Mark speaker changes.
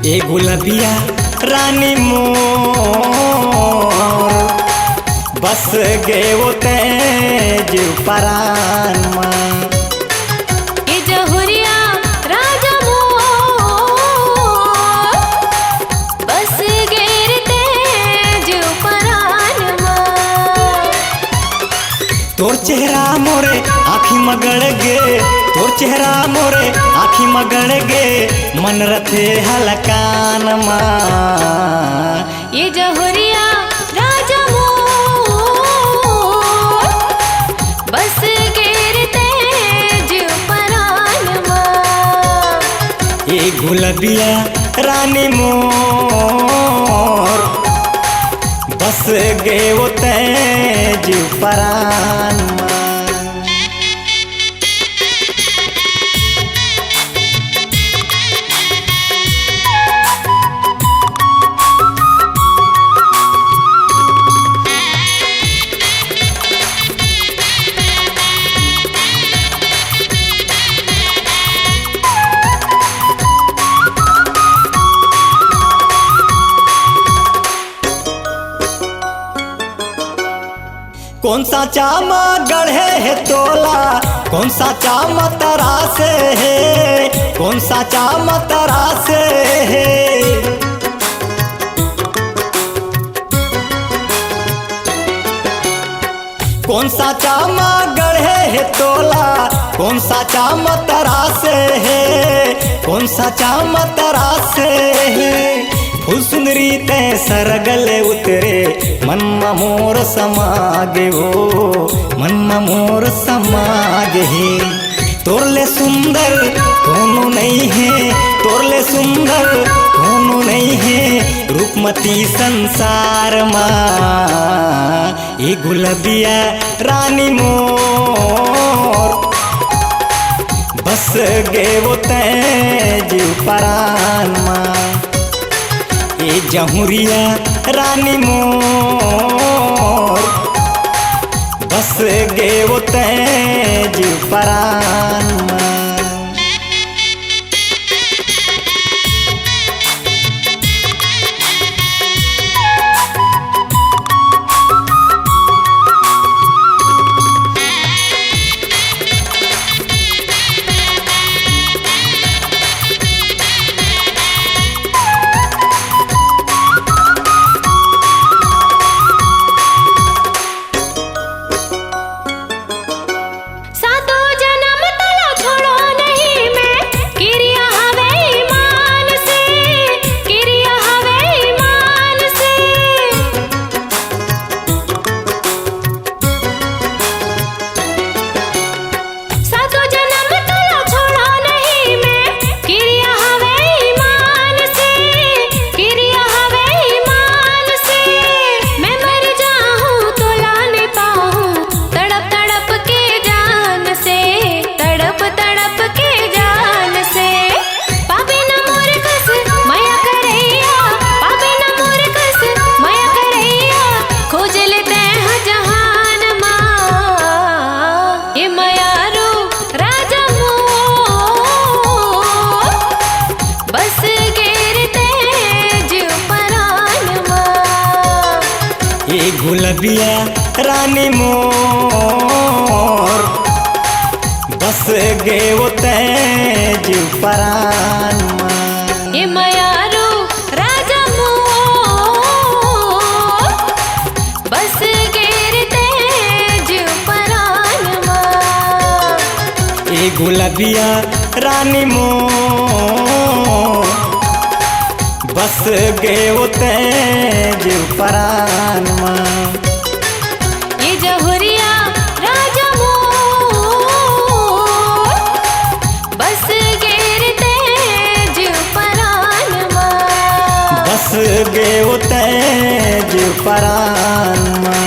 Speaker 1: ए गुलबिया रानी मोर बस गे वो तेज परान मां।
Speaker 2: ए जहुरिया राजा मोर बस गेर तेज परान मां।
Speaker 1: तोर चेहरा मोरे आँखी मगड़ गे, तोर चेहरा मोरे आँखी मगड़ गे, मन रथे हलकान मां।
Speaker 2: ये जहुरिया राजा मोर बस गेर तेज परान मां।
Speaker 1: ए गुलबिया रानी मोर बस गे वो तेज परान मां। कौन सा चामा गढ़े है तोला, कौन सा चामा तरासे है, कौन सा चामा तरासे है। कौन सा चामा गढ़े है तोला, कौन सा चामा तरासे है, कौन सा चामा तरासे है। फूल सुंदरी ते सरगले उतरे मन मोर समागे हो, मन मोर समागे है। तोरले सुंदर कोनो नहीं है, तोरले सुंदर कोनो नहीं है, रूपमती संसार मां। ए गुलबिया रानी मोर बस गे वो तेज परान मां। ए जहुरिया रानी मोर बस गे वो तेज परान मां। ए गुलबिया रानी मोर बस गे वो तेज परान मां।
Speaker 2: ए मयारो राजा मोर बस गेर तेज परान मां।
Speaker 1: ए गुलबिया रानी मोर बस गे वो तेज परान मां।
Speaker 2: ये जहुरिया राजा मोर बस गेर तेज परान मां।
Speaker 1: बस गे वो तेज परान मां।